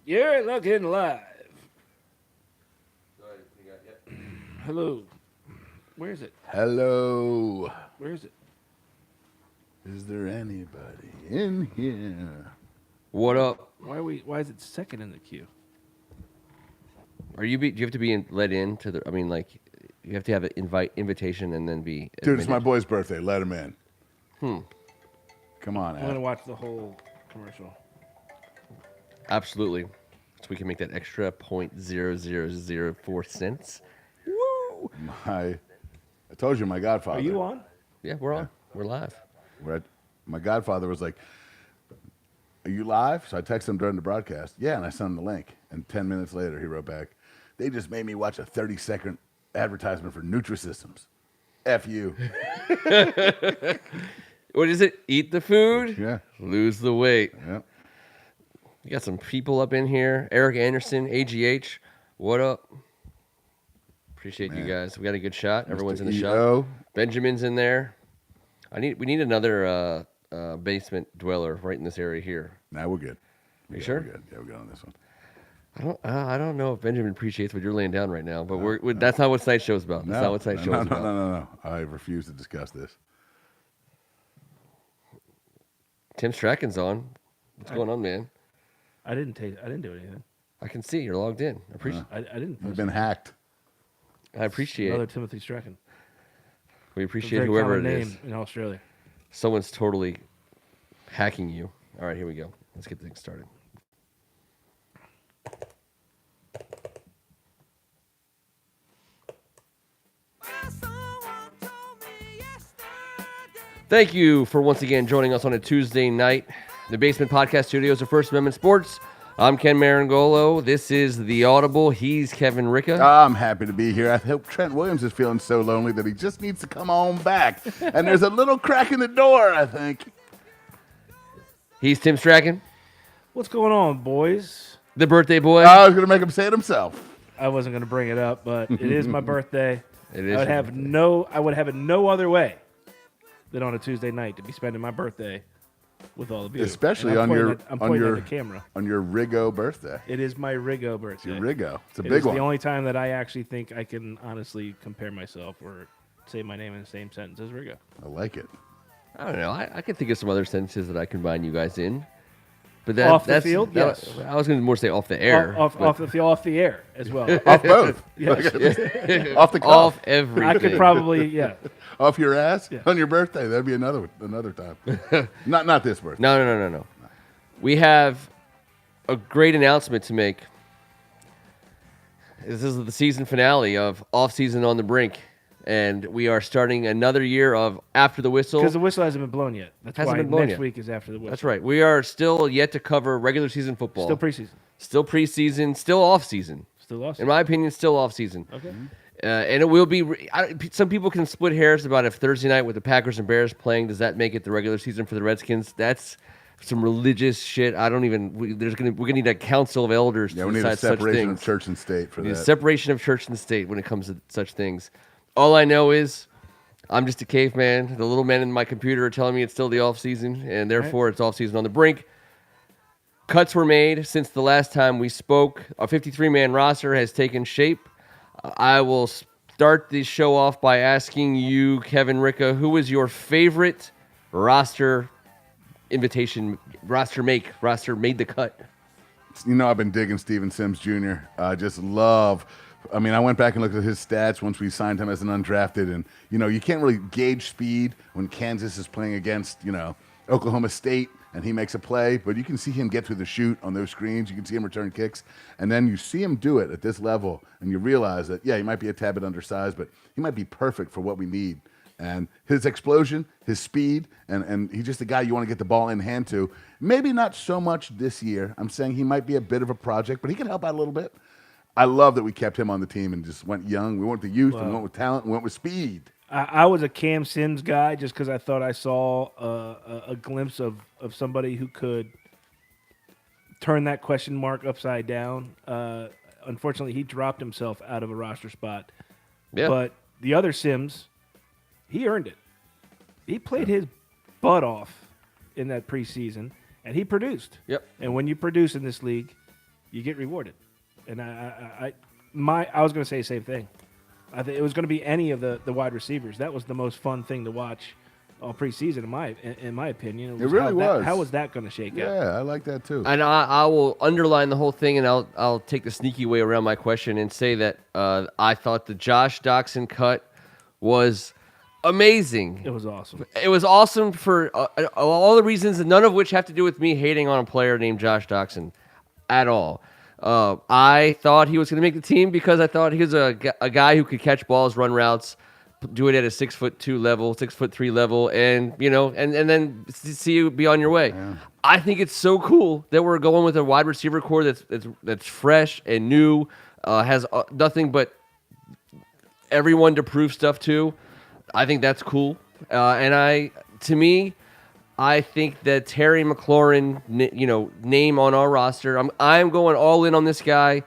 You're looking live. Go ahead. What do you got? Yep. Hello. Where is it? Hello. Where is it? Is there anybody in here? What up? Why is it second in the queue? Do you have to be let in to the? I mean, like, you have to have an invitation and then be Dude, it's my admitted? boy's birthday. Let him in. Come on, I'm gonna Ad. watch the whole commercial. Absolutely. So we can make that extra 0.0004 cents. Woo! I told you, my godfather. Are you on? Yeah, we're on. We're live. My godfather was like, "Are you live?" So I texted him during the broadcast. Yeah, and I sent him the link. And 10 minutes later, he wrote back, "They just made me watch a 30-second advertisement for Nutrisystems. F you." What is it? Eat the food, Yeah. lose the weight. Yeah. You got some people up in here. Eric Anderson, AGH. What up? Appreciate you Man. guys. We got a good shot. Everyone's in the EO. shot. Benjamin's in there. We need another basement dweller right in this area here. Nah, we're good. You sure? We're good. Yeah, we're good on this one. I don't know if Benjamin appreciates what you're laying down right now, but that's not what tonight's show's about. That's not what tonight's show is about. No. I refuse to discuss this. Tim Strachan's on. What's going on, man? I didn't do anything. I can see you're logged in. I appreciate. I didn't. You've Post been hacked. I appreciate. another Timothy Strachan. We It's a appreciate very whoever common it name is. in Australia. Someone's totally hacking you. All right, here we go. Let's get things started. Thank you for once again joining us on a Tuesday night. The Basement Podcast Studios of First Amendment Sports. I'm Ken Marangolo. This is the Audible. He's Kevin Ricka. I'm happy to be here. I hope Trent Williams is feeling so lonely that he just needs to come on back. And there's a little crack in the door, I think. He's Tim Strachan, What's going on, boys? the birthday boy. I was going to make him say it himself. I wasn't going to bring it up, but it is my birthday. It is I would your have birthday. I would have it no other way than on a Tuesday night to be spending my birthday with all of you. Especially And on your I'm on pointing your at the camera. on your Rigo birthday. It is my Rigo birthday. Your Rigo. It's a It big is one. the only time that I actually think I can honestly compare myself or say my name in the same sentence as Rigo. I like it. I don't know. I can think of some other sentences that I combine you guys in. But Off the that's, field? that- Yes. I was going to more say off the air. Off but the air as well. Off both. Yes. Off the cuff. off everything. I could probably, yeah. Off your ass Yeah. on your birthday. That'd be another time. not this birthday. No. We have a great announcement to make. This is the season finale of Offseason on the Brink. And we are starting another year of After the Whistle. Because the whistle hasn't been blown yet. That's Hasn't why been blown next yet. week is after the whistle. That's right. We are still yet to cover regular season football. Still preseason. Still preseason. Still off season. Still awesome. In my opinion, still off season. Okay. And it will be. Some people can split hairs about if Thursday night with the Packers and Bears playing, does that make it the regular season for the Redskins? That's some religious shit. I don't even. We're gonna need a council of elders Yeah, to we need a decide such separation things. of church and state for We need a that. separation of church and state when it comes to such things. All I know is I'm just a caveman. The little men in my computer are telling me it's still the off season, and therefore it's off season on the Brink. Cuts were made since the last time we spoke. Our 53-man roster has taken shape. I will start the show off by asking you, Kevin Ricka, who was your favorite roster made the cut? You know, I've been digging Steven Sims Jr. I just love. I mean, I went back and looked at his stats once we signed him as an undrafted, and you can't really gauge speed when Kansas is playing against Oklahoma State and he makes a play, but you can see him get through the chute on those screens. You can see him return kicks, and then you see him do it at this level, and you realize that he might be a tad bit undersized, but he might be perfect for what we need. And his explosion, his speed, and he's just a guy you want to get the ball in hand to. Maybe not so much this year. I'm saying he might be a bit of a project, but he can help out a little bit. I love that we kept him on the team and just went young. We went with the youth, and went with talent, and went with speed. I was a Cam Sims guy just because I thought I saw a glimpse of somebody who could turn that question mark upside down. Unfortunately, he dropped himself out of a roster spot. Yeah. But the other Sims, he earned it. He played his butt off in that preseason, and he produced. Yep. And when you produce in this league, you get rewarded. And I was going to say the same thing. I think it was going to be any of the wide receivers. That was the most fun thing to watch all preseason, in my opinion. It really was. How was that going to shake out? Yeah, I like that too. And I will underline the whole thing, and I'll take the sneaky way around my question and say that I thought the Josh Doxson cut was amazing. It was awesome. It was awesome for all the reasons, none of which have to do with me hating on a player named Josh Doxson at all. I thought he was going to make the team because I thought he was a guy who could catch balls, run routes, do it at a 6'2" level, 6'3" level, and and then see you be on your way. Yeah. I think it's so cool that we're going with a wide receiver core that's fresh and new, has nothing but everyone to prove stuff to. I think that's cool, to me, I think that Terry McLaurin, name on our roster. I'm going all in on this guy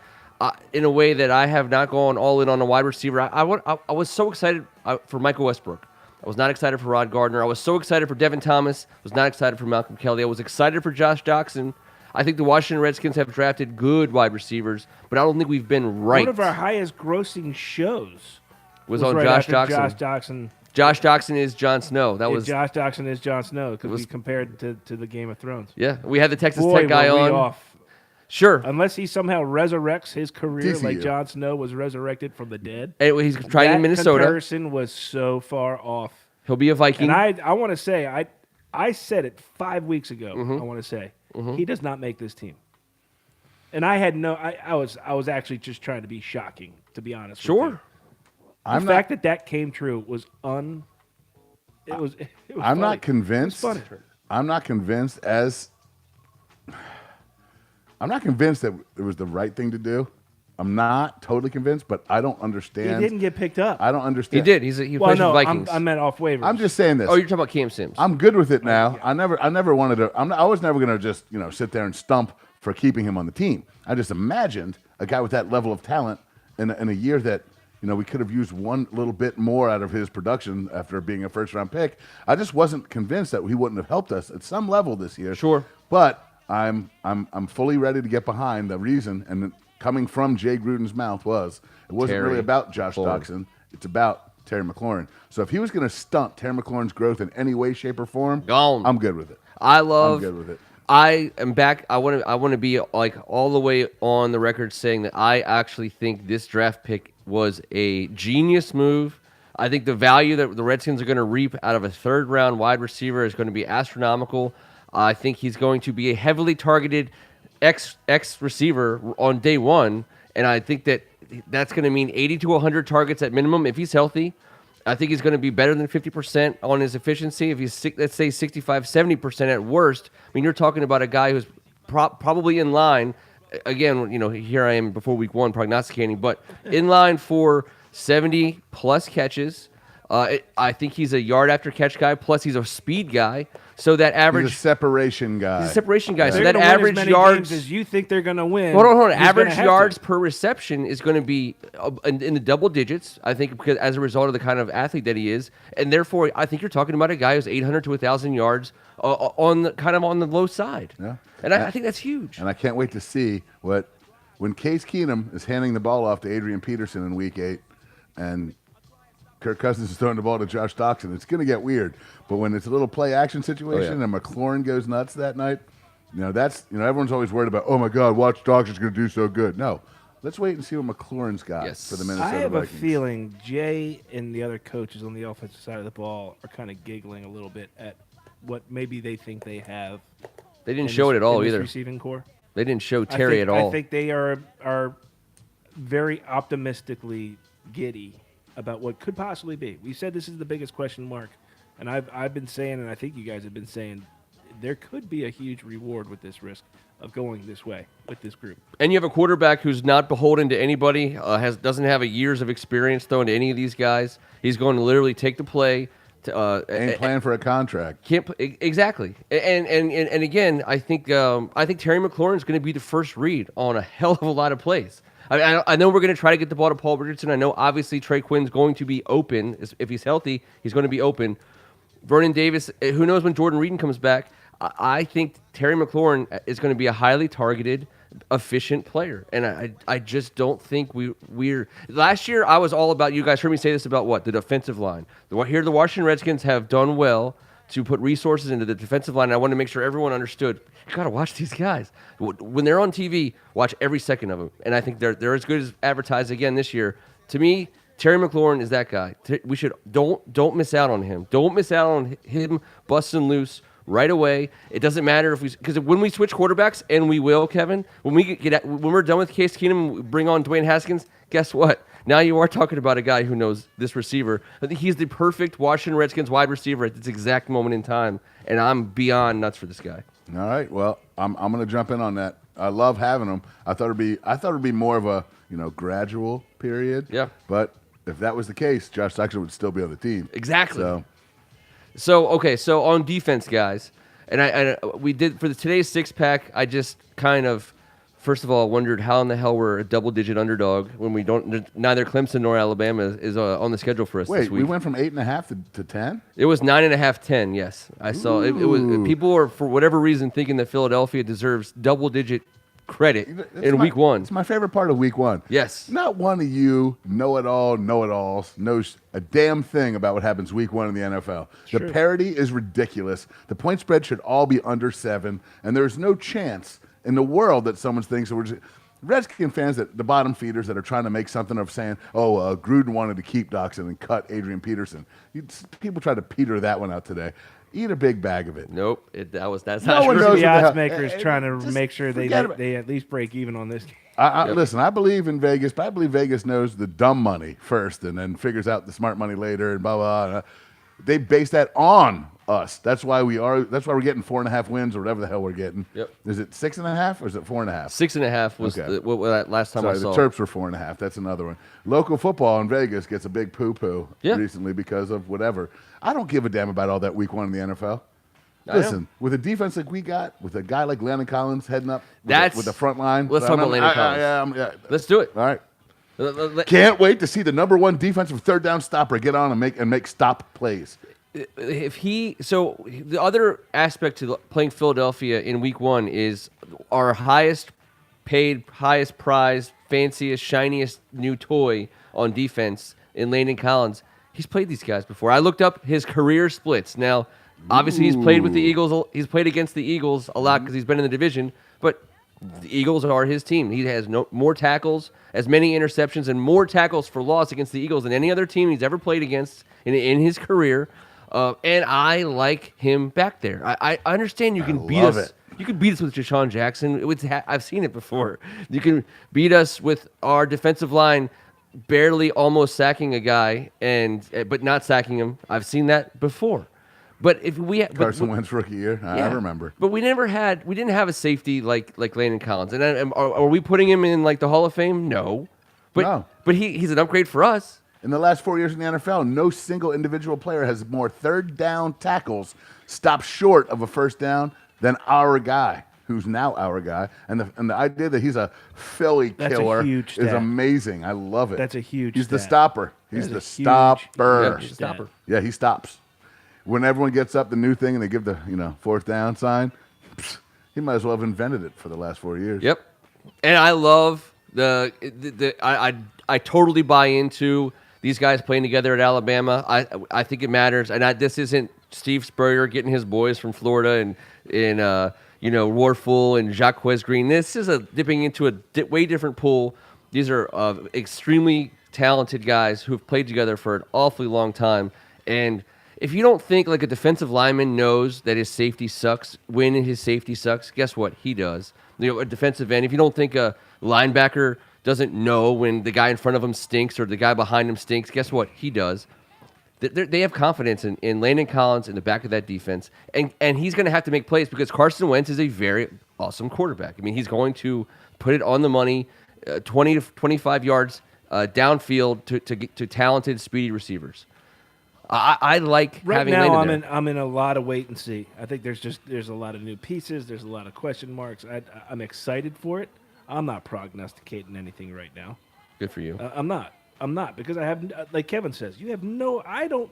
in a way that I have not gone all in on a wide receiver. I was so excited for Michael Westbrook. I was not excited for Rod Gardner. I was so excited for Devin Thomas. I was not excited for Malcolm Kelly. I was excited for Josh Doxson. I think the Washington Redskins have drafted good wide receivers, but I don't think we've been right. One of our highest grossing shows was on right Josh Doxson. Josh Doxson. Josh Doxson is Jon Snow. Josh Doxson is Jon Snow because we compared to the Game of Thrones. Yeah, we had the Texas Tech guy on. Off. Sure. Unless he somehow resurrects his career TCU. Like Jon Snow was resurrected from the dead. And he's trying in Minnesota. That comparison was so far off. He'll be a Viking. And I want to say, I said it 5 weeks ago. I want to say he does not make this team. And I had I was actually just trying to be shocking, to be honest. Sure. With you. The fact that came true was It was I'm funny. not convinced. It was funny. I'm not convinced that it was the right thing to do. I'm not totally convinced, but I don't understand. He didn't get picked up. I don't understand. He did. He plays for the Vikings. I meant off waivers. I'm just saying this. Oh, you're talking about Cam Sims. I'm good with it now. I never wanted to. I was never going to just sit there and stump for keeping him on the team. I just imagined a guy with that level of talent in a year that we could have used one little bit more out of his production after being a first-round pick. I just wasn't convinced that he wouldn't have helped us at some level this year. Sure. But I'm fully ready to get behind the reason, and coming from Jay Gruden's mouth it wasn't really about Josh Doxson. It's about Terry McLaurin. So if he was going to stunt Terry McLaurin's growth in any way, shape, or form, I'm good with it. I'm good with it. I am back. I want to be like all the way on the record saying that I actually think this draft pick was a genius move. I think the value that the Redskins are going to reap out of a third-round wide receiver is going to be astronomical. I think he's going to be a heavily targeted X receiver on day one, and I think that's going to mean 80 to 100 targets at minimum if he's healthy. I think he's going to be better than 50% on his efficiency. If he's, let's say, 65, 70% at worst, I mean, you're talking about a guy who's probably in line. Again, here I am before week one prognosticating, but in line for 70-plus catches. I think he's a yard-after-catch guy, plus he's a speed guy. So that average... He's a separation guy. He's a separation guy. They're So that gonna win average as many yards... games as you think they're going to win. Hold on. Average yards per reception is going to be in the double digits, I think, because as a result of the kind of athlete that he is. And therefore, I think you're talking about a guy who's 800 to 1,000 yards on the low side. Yeah. And I think that's huge. And I can't wait to see when Case Keenum is handing the ball off to Adrian Peterson in Week 8 and Kirk Cousins is throwing the ball to Josh Doxson, it's going to get weird. But when it's a little play-action situation and McLaurin goes nuts that night, everyone's always worried about, oh, my God, watch Doxson's going to do so good. No. Let's wait and see what McLaurin's got for the Minnesota Vikings. I have a feeling Jay and the other coaches on the offensive side of the ball are kind of giggling a little bit at what maybe they think they have. They didn't show it at all either. Receiving core. They didn't show Terry at all. I think they are very optimistically giddy about what could possibly be. We said this is the biggest question mark, and I've been saying, and I think you guys have been saying, there could be a huge reward with this risk of going this way with this group. And you have a quarterback who's not beholden to anybody, doesn't have a years of experience thrown to any of these guys. He's going to literally take the play. Ain't playing for a contract. Exactly. And again, I think Terry McLaurin is going to be the first read on a hell of a lot of plays. I know we're going to try to get the ball to Paul Richardson. I know obviously Trey Quinn's going to be open. If he's healthy, he's going to be open. Vernon Davis, who knows when Jordan Reed comes back. I think Terry McLaurin is going to be a highly targeted, efficient player, and I just don't think we're. Last year, I was all about. You guys heard me say this about what the defensive line. Here, the Washington Redskins have done well to put resources into the defensive line. And I want to make sure everyone understood. You got to watch these guys when they're on TV. Watch every second of them, and I think they're as good as advertised again this year. To me, Terry McLaurin is that guy. We should don't miss out on him. Don't miss out on him busting loose right away. It doesn't matter if because when we switch quarterbacks, and we will, Kevin, when we're done with Case Keenum, we bring on Dwayne Haskins. Guess what? Now you are talking about a guy who knows this receiver. I think he's the perfect Washington Redskins wide receiver at this exact moment in time, and I'm beyond nuts for this guy. All right. Well, I'm going to jump in on that. I love having him. I thought it'd be more of a gradual period. Yeah. But if that was the case, Josh Doctson would still be on the team. Exactly. So on defense, guys, and we did for today's six pack. I just kind of, first of all, wondered how in the hell we're a double-digit underdog when we don't. Neither Clemson nor Alabama is on the schedule for us this week. Wait, we went from 8.5 to 10. It was 9.5, 10. Yes, I saw it. It was people are for whatever reason thinking that Philadelphia deserves double-digit credit in week one. It's my favorite part of week one. Yes. Not one of you know-it-alls knows a damn thing about what happens week one in the NFL. Sure. The parity is ridiculous. The point spread should all be under 7, and there's no chance in the world that someone thinks that we're just Redskin fans, that the bottom feeders that are trying to make something of saying, Gruden wanted to keep Doxson and cut Adrian Peterson. People tried to peter that one out today. Eat a big bag of it. Nope, that's No not one true. knows The what the hell- odds makers trying to just make sure they forget about- at least break even on this game. Listen, I believe in Vegas, but I believe Vegas knows the dumb money first and then figures out the smart money later and blah, blah, blah. They base that on us. That's why we're getting 4.5 wins or whatever the hell we're getting. Yep. Is it 6.5 or is it 4.5? 6.5 was Okay. what last time Sorry, I saw. the Terps were 4.5. That's another one. Local football in Vegas gets a big poo-poo recently because of whatever. I don't give a damn about all that week one in the NFL. Listen, with a defense like we got, with a guy like Landon Collins heading up with the front line. Let's talk about Landon Collins. Yeah. Let's do it. All right. Can't wait to see the number one defensive third down stopper get on and make stop plays. The other aspect to playing Philadelphia in week one is our highest paid, highest prized, fanciest, shiniest new toy on defense in Landon Collins. He's played these guys before. I looked up his career splits. Now, obviously, he's played with the Eagles. He's played against the Eagles a lot because he's been in the division. But the Eagles are his team. He has more tackles, as many interceptions, and more tackles for loss against the Eagles than any other team he's ever played against in his career. And I like him back there. I understand you can beat us. You can beat us with Deshaun Jackson. I've seen it before. You can beat us with our defensive line barely almost sacking a guy but not sacking him. I've seen that before. But if Carson Wentz rookie year, I remember. But we didn't have a safety like Landon Collins. And are we putting him in like the Hall of Fame? No. But he's an upgrade for us. In the last 4 years in the NFL, no single individual player has more third down tackles stopped short of a first down than our guy, who's now our guy. And the idea that he's a Philly killer is amazing. I love it. That's a huge He's the stat. stopper. He's the stopper. Yeah, stopper. Yeah, he stops. When everyone gets up the new thing and they give the fourth down sign, he might as well have invented it for the last 4 years. Yep. And I love I totally buy into these guys playing together at Alabama. I think it matters. And this isn't Steve Spurrier getting his boys from Florida and Warfel and Jacquez Green. This is dipping into a way different pool. These are extremely talented guys who've played together for an awfully long time. And if you don't think like a defensive lineman knows that his safety sucks, when his safety sucks, guess what? He does. A defensive end, if you don't think a linebacker doesn't know when the guy in front of him stinks or the guy behind him stinks, guess what? He does. They have confidence in Landon Collins in the back of that defense. And he's going to have to make plays because Carson Wentz is a very awesome quarterback. I mean, he's going to put it on the money, 20 to 25 yards downfield to talented, speedy receivers. I like having now. Landon there. I'm in a lot of wait and see. I think there's a lot of new pieces. There's a lot of question marks. I'm excited for it. I'm not prognosticating anything right now. Good for you. I'm not because I have, like Kevin says, you have no. I don't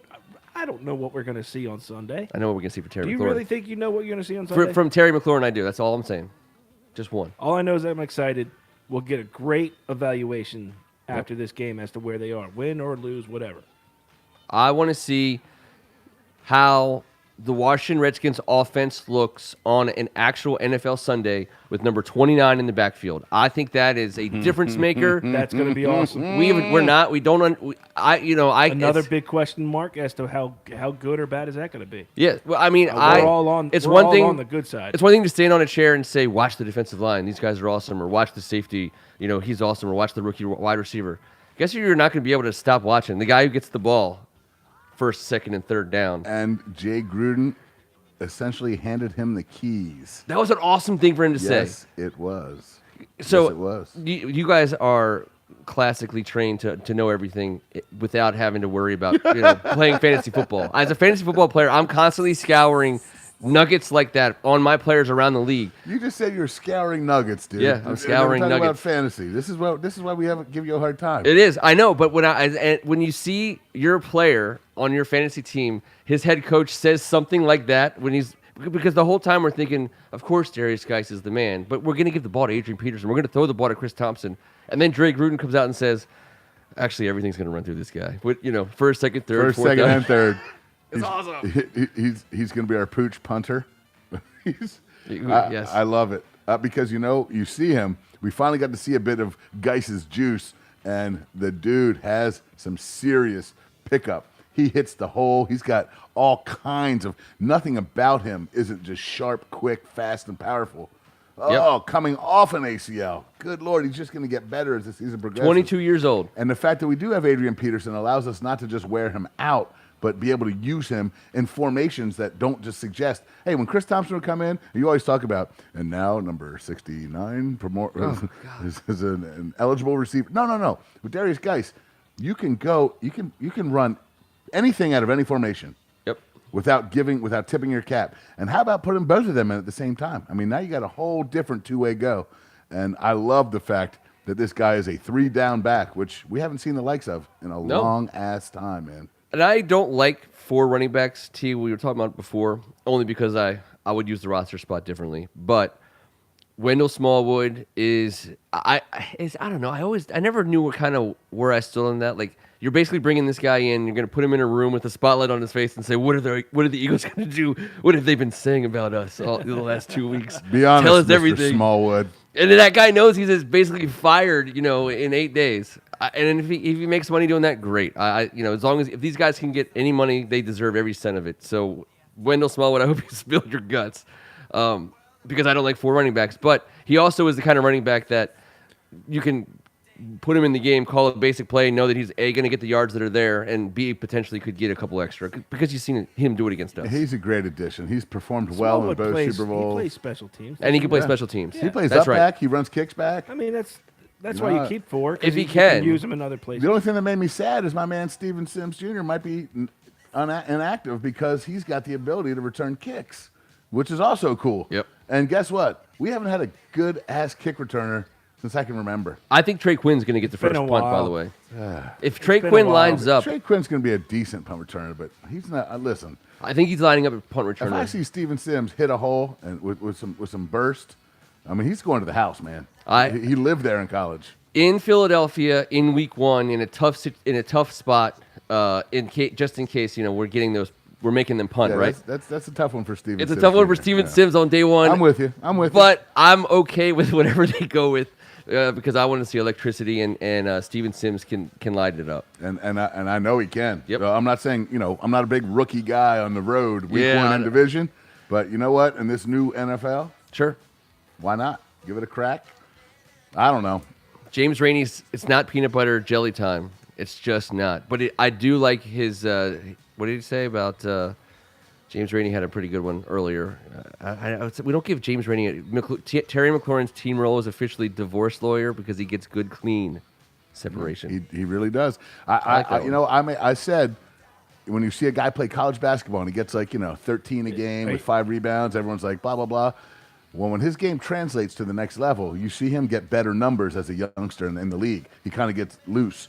know what we're going to see on Sunday. I know what we're going to see for Terry McLaurin. Do you really think you know what you're going to see on Sunday? From Terry McLaurin, I do. That's all I'm saying. Just one. All I know is I'm excited. We'll get a great evaluation after this game as to where they are, win or lose, whatever. I want to see how the Washington Redskins offense looks on an actual NFL Sunday with number 29 in the backfield. I think that is a difference maker. That's going to be awesome. Another big question mark as to how good or bad is that going to be? Yeah, well, I mean, We're all on the good side. It's one thing to stand on a chair and say, "Watch the defensive line; these guys are awesome," or "Watch the safety, he's awesome," or "Watch the rookie wide receiver." Guess you're not going to be able to stop watching the guy who gets the ball first, second, and third down. And Jay Gruden essentially handed him the keys. That was an awesome thing for him to say. Yes, it was. So yes, it was. You guys are classically trained to know everything without having to worry about playing fantasy football. As a fantasy football player, I'm constantly scouring nuggets like that on my players around the league. You just said you're scouring nuggets, dude. Yeah, I'm scouring we're talking nuggets. about fantasy. This is why we give you a hard time. It is, I know, but when you see your player on your fantasy team, his head coach says something like that because the whole time we're thinking, of course Darius Geis is the man, but we're going to give the ball to Adrian Peterson. We're going to throw the ball to Chris Thompson, and then Dre Gruden comes out and says, actually everything's going to run through this guy. First, second, third, First, fourth second, down. and third. It's awesome. He's going to be our pooch punter. Yes. I love it because you see him. We finally got to see a bit of Geis's juice, and the dude has some serious pickup. He hits the hole. He's got all kinds of. Nothing about him isn't just sharp, quick, fast, and powerful. Oh, coming off an ACL. Good Lord, he's just going to get better as the season progresses. 22 years old. And the fact that we do have Adrian Peterson allows us not to just wear him out, but be able to use him in formations that don't just suggest, hey, when Chris Thompson would come in, you always talk about, and now number 69 is an eligible receiver. No. With Darius Geis, you can run anything out of any formation. Yep. Without tipping your cap. And how about putting both of them in at the same time? I mean, now you got a whole different two-way go. And I love the fact that this guy is a 3-down back, which we haven't seen the likes of in a long-ass time, man. And I don't like 4 running backs, T. We were talking about it before, only because I would use the roster spot differently. But Wendell Smallwood is I don't know. I never knew where I stood on that. Like, you're basically bringing this guy in. You're going to put him in a room with a spotlight on his face and say, "What are the Eagles going to do? What have they been saying about us all the last 2 weeks? Be honest, Tell us Mr. everything." Smallwood. And then that guy knows he's just basically fired, in 8 days. And if he makes money doing that, great. As long as if these guys can get any money, they deserve every cent of it. So Wendell Smallwood, I hope you spilled your guts, because I don't like 4 running backs. But he also is the kind of running back that you can put him in the game, call it a basic play, know that he's A, going to get the yards that are there, and B, potentially could get a couple extra because you've seen him do it against us. He's a great addition. He's performed well in both Super Bowls. He plays special teams. And he can play special teams. Yeah. He plays That's up back. He runs kicks back. I mean, that's why you keep 4. If he you can use him in other places. The only thing that made me sad is my man Steven Sims Jr. might be inactive because he's got the ability to return kicks, which is also cool. Yep. And guess what? We haven't had a good-ass kick returner since I can remember. I think Trey Quinn's going to get the first punt, by the way. If Trey been a Quinn while. lines up, Trey Quinn's going to be a decent punt returner, but he's not. Listen, I think he's lining up a punt if I returner. see Steven Sims hit a hole and with some burst, I mean, he's going to the house, man. He lived there in college. In Philadelphia, in Week 1, in a tough spot, just in case we're making them punt, Yeah, right? That's a tough one for Steven. It's a Sims tough one for Jr. Steven Yeah. Sims on day 1. I'm with you. But I'm okay with whatever they go with because I want to see electricity and Steven Sims can light it up. And I know he can. Yep. I'm not saying, I'm not a big rookie guy on the road, week Yeah, 1 in division, but you know what? In this new NFL, Sure. why not? Give it a crack. I don't know. James Rainey's, it's not peanut butter jelly time. It's just not. But I do like his, what did he say about James Rainey had a pretty good one earlier. We don't give James Rainey, Terry McLaurin's team role is officially divorce lawyer because he gets good, clean separation. He really does. I I said, when you see a guy play college basketball and he gets 13 a game with 5 rebounds, everyone's like, blah, blah, blah. Well, when his game translates to the next level, you see him get better numbers as a youngster in the league. He kind of gets loose.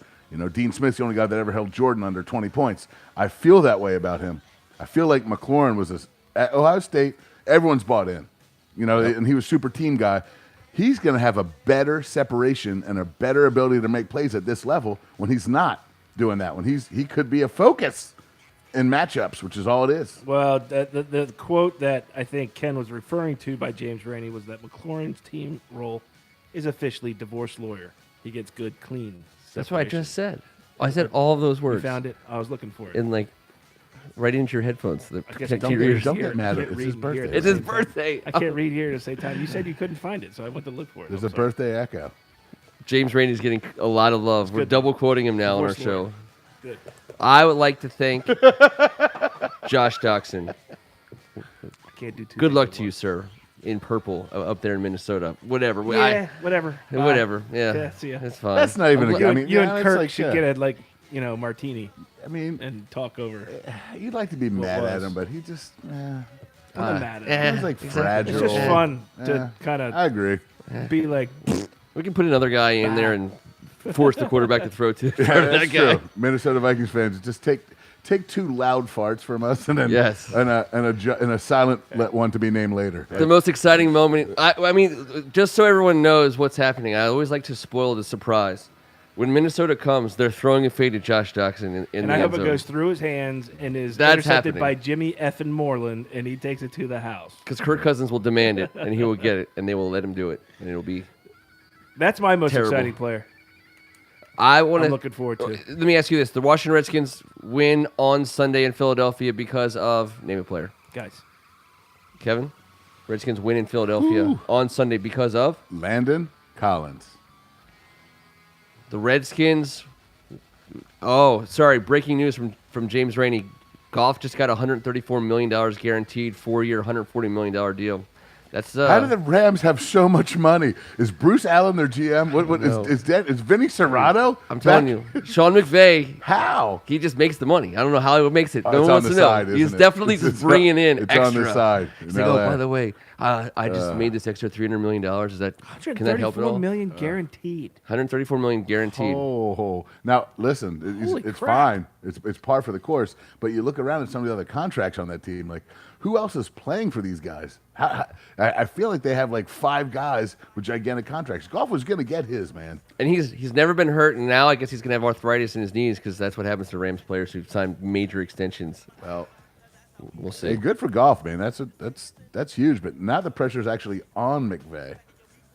Dean Smith's the only guy that ever held Jordan under 20 points. I feel that way about him. I feel like McLaurin was at Ohio State, everyone's bought in, and he was super team guy. he's going to have a better separation and a better ability to make plays at this level when he's not doing that. When he could be a focus in matchups, which is all it is. Well, the quote that I think Ken was referring to by James Rainey was that McLaurin's team role is officially divorce lawyer. He gets good, clean. That's what I separation. just said. I said all of those You words. found it. I was looking for it. And like right into your headphones. So that I guess protect I your don't ears. Don't get here. mad I at can't it. It's his read birthday. here at It's the his same time. birthday. I can't read here at the same time. You said you couldn't find it, so I went to look for it. There's I'm a sorry. birthday echo. James Rainey's getting a lot of love. We're good. double quoting him now on our Divorce lawyer. show. Good. I would like to thank Josh Doxson. I can't do two. Good things luck at to you, once. sir, in purple up there in Minnesota. Whatever. Yeah, whatever. Bye. Whatever. Yeah. Yeah, see ya. That's fine. That's not even I'm a gl- good. You, I mean, you yeah, and it's Kirk like, should get a martini I mean, and talk over. you'd like to be mad at was. him, but he just. I'm not mad at it. He's like exactly. fragile. It's just fun Yeah. to kind I of agree. be like, We can put another guy in there and force the quarterback to throw to Yeah, that that's guy. true. Minnesota Vikings fans, just take two loud farts from us, and then Yes. and a silent one to be named later. The most exciting moment. I mean, just so everyone knows what's happening, I always like to spoil the surprise. When Minnesota comes, they're throwing a fade at Josh Doxson in and the I end hope it zone. goes through his hands and is That's intercepted happening. by Jimmy effing Moreland, and he takes it to the house. Because Kirk Cousins will demand it, and he will get it, and they will let him do it, and it'll be. That's my most Terrible. exciting player. I want I'm to. looking forward to. Let me ask you this: the Washington Redskins win on Sunday in Philadelphia because of name a player. Guys, Kevin, Redskins win in Philadelphia on Sunday because of Landon Collins. the Redskins. Oh, sorry! Breaking news from James Rainey. Goff just got $134 million guaranteed, 4-year, $140 million deal. That's How do the Rams have so much money? Is Bruce Allen their GM? What No. is that? Is Vinny Serrato? I'm telling you, Sean McVay. How? He just makes the money. I don't know how he makes it. No It's one on wants the to know. side, He's isn't it? definitely It's bringing in it's extra. on the side. He's in like, oh, LA. by the way, I just made this extra $300 million. Is that can that help at all? $134 million guaranteed. $134 million guaranteed. Oh, now listen, Holy it's crap. fine. It's par for the course. But you look around at some of the other contracts on that team, like who else is playing for these guys? I feel like they have like 5 guys with gigantic contracts. Goff was going to get his, man. And he's never been hurt, and now I guess he's gonna have arthritis in his knees because that's what happens to Rams players who sign major extensions. Well, We'll see. hey, good for Goff, man. That's huge. But now the pressure's actually on McVay.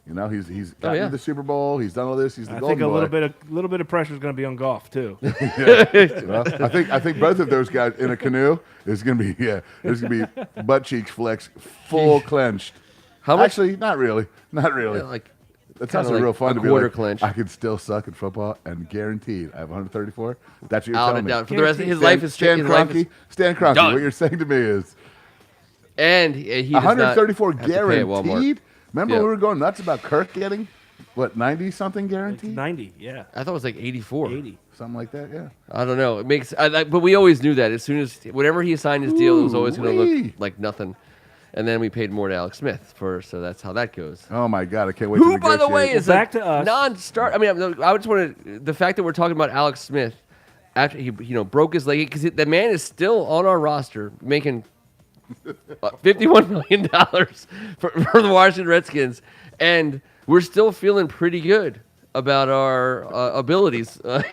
You know, he's gotten yeah. to the Super Bowl. He's done all this. He's the I golden think a boy. little bit of pressure is going to be on Goff too. Well, I think both of those guys in a canoe is going to be there's going to be butt cheeks flexed, full clenched. How much? Actually, not really. Like That sounds kinda real like fun a to be quarter like, clench. I could still suck at football and guaranteed I have 134. That's what you're out telling and me. down for the rest of his life is Stan his life is- Kroenke. Stan Kroenke. done. What you're saying to me is and he does not 134 have to pay at Walmart. guaranteed. Remember Yeah. we were going nuts about Kirk getting what 90 something It's guaranteed, 90, yeah, I thought it was like 84. 80. something like that. Yeah. I don't know. It makes, but we always knew that as soon as whenever he signed his deal, it was always going to Ooh-wee. look like nothing. And then we paid more to Alex Smith so that's how that goes. Oh my God, I can't wait. Who, to by the way, negotiate. is Back a to us. non-start. I mean, I just want to the fact that we're talking about Alex Smith after he broke his leg because the man is still on our roster making $51 million for the Washington Redskins, and we're still feeling pretty good about our abilities on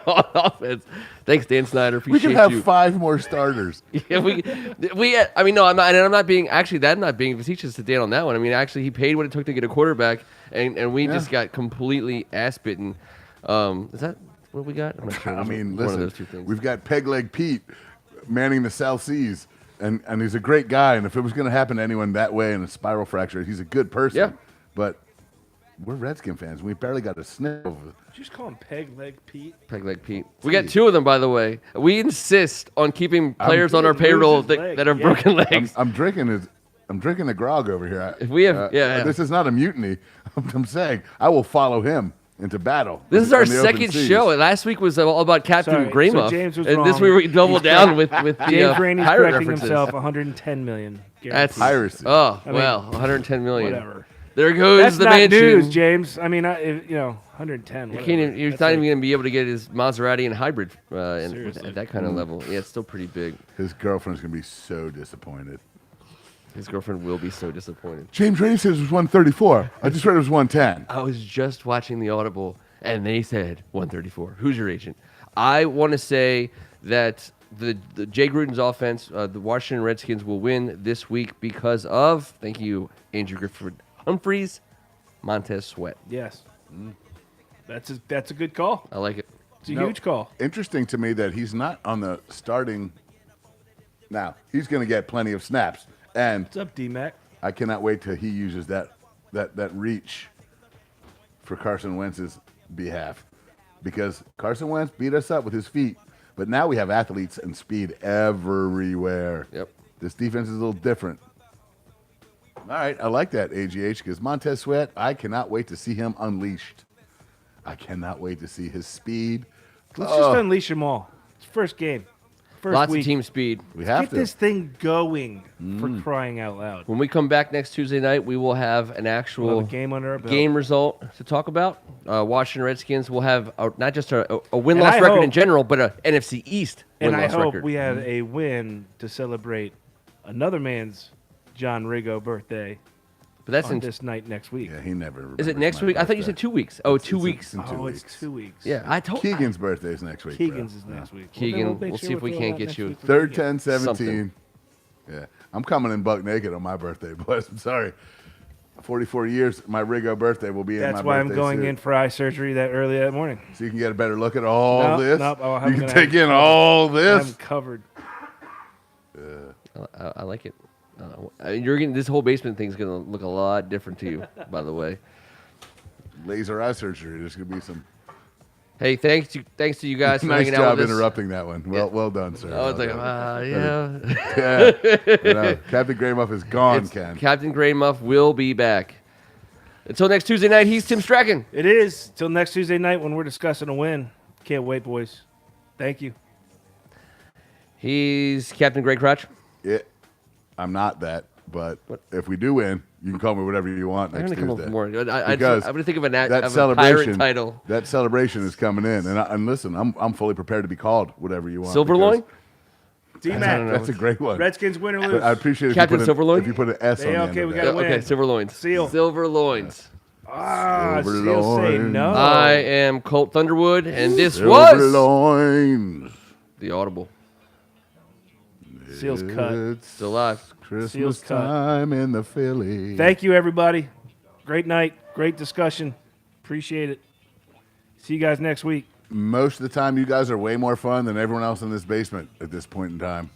offense. Thanks, Dan Snyder. we Appreciate can have you. 5 more starters. Yeah, I mean, no, I'm not, and I'm not being actually. That's not being facetious to Dan on that one. I mean, actually, he paid what it took to get a quarterback, and we just got completely ass bitten. Is that what we got? I'm not sure. I mean, one listen, of those two things. we've got Peg Leg Pete manning the South Seas, and he's a great guy. And if it was going to happen to anyone that way in a spiral fracture, he's a good person. Yeah. But we're Redskin fans. We barely got a sniff of it. Did you just call him Peg Leg Pete? Peg leg Pete. We got 2 of them, by the way. We insist on keeping players on our Lose his payroll leg, that have yeah. broken legs. I'm drinking the grog over here. If we have- yeah. This is not a mutiny. I'm saying I will follow him into battle. This is our on the open second seas. show. Last week was all about Captain Sorry, Graymuff, so James was and this wrong. week we doubled down with the James Rainey's pirate correcting references. himself. 110 million. That's guaranteed. Piracy. Oh mean, well, 110 million. Whatever. There goes That's the not mansion. news, James. I mean, 110. You Whatever. can't even, you're That's not like- even going to be able to get his Maserati and hybrid Seriously. at that kind of level. Yeah, it's still pretty big. His girlfriend's gonna be so disappointed. His girlfriend will be so disappointed. James Rainey says it was 134. I just read it was 110. I was just watching the Audible, and they said 134. Who's your agent? I want to say that the Jay Gruden's offense, the Washington Redskins will win this week because of, thank you, Andrew Griffith Humphreys, Montez Sweat. Yes. That's a good call. I like it. It's a huge call. Interesting to me that he's not on the starting. Now, he's going to get plenty of snaps. And What's up, D-Mac? I cannot wait till he uses that reach for Carson Wentz's behalf. Because Carson Wentz beat us up with his feet. But now we have athletes and speed everywhere. Yep. This defense is a little different. All right, I like that, AGH, because Montez Sweat, I cannot wait to see him unleashed. I cannot wait to see his speed. Let's just unleash them all. It's first game. First Lots week. of team speed. We have Get to. this thing going for crying out loud. When we come back next Tuesday night, we will have an actual We'll have a game under our belt. game result to talk about. Washington Redskins will have not just a win-loss And I record hope- in general, but a NFC East And I win-loss hope record. we had a win to celebrate another man's John Rigo birthday But that's on in. this night next week. Yeah, he never Is it remembers next my week? I thought you birthday. said 2 weeks. Oh, It's 2 in- weeks. in 2 Oh, weeks. it's 2 weeks. Yeah, I told. Keegan's birthday is next week. Keegan's bro. is next week. Keegan, Well, then we'll make see sure if we we're can't throwing get out you next week. 3rd, 10, Something. 17. Yeah, I'm coming in buck naked on my birthday, boys. I'm sorry. 44 years, my Rigo birthday will be in my That's why I'm birthday going suit. in for eye surgery that early that morning. So you can get a better look at all Nope, this. nope, I'm you can gonna take have- in all I'm this. covered. I like it. You're getting this whole basement thing's gonna look a lot different to you. By the way. Laser eye surgery. There's going to be some. Hey, thanks to you guys for Nice hanging out job with us. interrupting that one. Well done, sir. I was like, Well done. yeah. Yeah. No, Captain Grey Muff is gone, Ken. Captain Grey Muff will be back. Until next Tuesday night, he's Tim Strachan. It is. Till next Tuesday night when we're discussing a win. Can't wait, boys. Thank you. He's Captain Grey Crotch. Yeah, I'm not that, but if we do win, you can call me whatever you want I'm next gonna come up Tuesday. with more. Because I'm gonna think of that of a celebration pirate title. That celebration is coming in, and listen, I'm fully prepared to be called whatever you want. Silverloin. D-Mac. That's a great one. Redskins win or lose. But I'd appreciate it Captain if you put Silverloin? if you put an S on Yeah, the end okay, of we that. gotta win. Okay, Silverloins. Seal. Silverloins. Seal say Silverloin. no. I am Colt Thunderwood, and this was Silverloins. the Audible. Seal's cut. It's Still alive. Christmas Seal's cut. time in the Philly. Thank you, everybody. Great night. Great discussion. Appreciate it. See you guys next week. Most of the time, you guys are way more fun than everyone else in this basement at this point in time.